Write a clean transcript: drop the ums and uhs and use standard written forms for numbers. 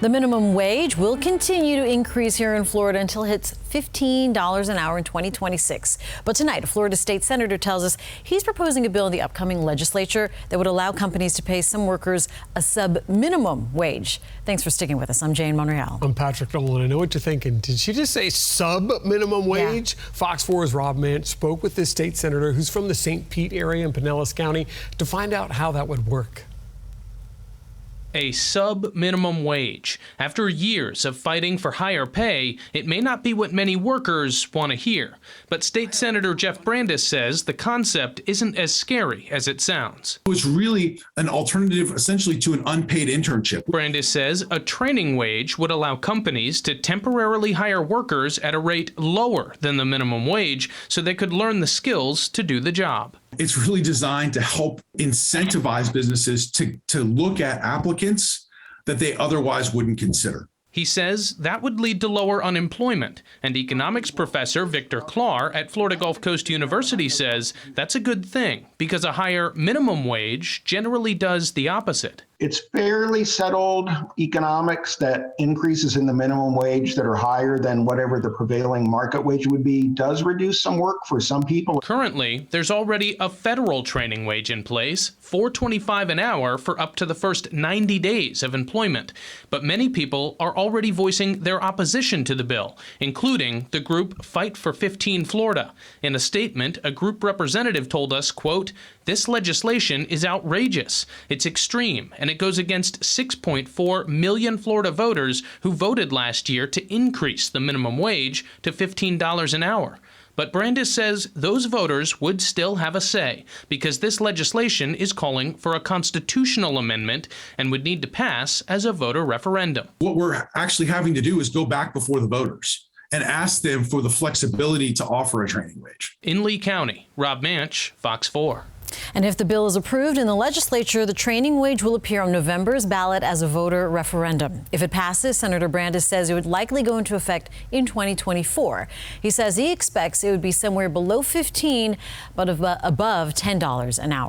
The minimum wage will continue to increase here in Florida until it hits $15 an hour in 2026. But tonight, a Florida state senator tells us he's proposing a bill in the upcoming legislature that would allow companies to pay some workers a sub-minimum wage. Thanks for sticking with us. I'm Jane Monreal. I'm Patrick Nolan. I know what you're thinking. Did she just say sub-minimum wage? Yeah. Fox 4's Rob Manch spoke with this state senator who's from the St. Pete area in Pinellas County to find out how that would work. A sub-minimum wage. After years of fighting for higher pay, it may not be what many workers want to hear. But State Senator Jeff Brandes says the concept isn't as scary as it sounds. It was really an alternative essentially to an unpaid internship. Brandes says a training wage would allow companies to temporarily hire workers at a rate lower than the minimum wage so they could learn the skills to do the job. It's really designed to help incentivize businesses to look at applicants that they otherwise wouldn't consider. He says that would lead to lower unemployment, and economics professor Victor Clark at Florida Gulf Coast University says that's a good thing because a higher minimum wage generally does the opposite. It's fairly settled economics that increases in the minimum wage that are higher than whatever the prevailing market wage would be does reduce some work for some people. Currently, there's already a federal training wage in place, $4.25 an hour for up to the first 90 days of employment. But many people are already voicing their opposition to the bill, including the group Fight for 15 Florida. In a statement, a group representative told us, quote, "This legislation is outrageous. It's extreme, and it goes against 6.4 million Florida voters who voted last year to increase the minimum wage to $15 an hour. But Brandes says those voters would still have a say because this legislation is calling for a constitutional amendment and would need to pass as a voter referendum. What we're actually having to do is go back before the voters and ask them for the flexibility to offer a training wage. In Lee County, Rob Manch, Fox 4. And if the bill is approved in the legislature, the training wage will appear on November's ballot as a voter referendum. If it passes, Senator Brandes says it would likely go into effect in 2024. He says he expects it would be somewhere below 15, but above $10 an hour.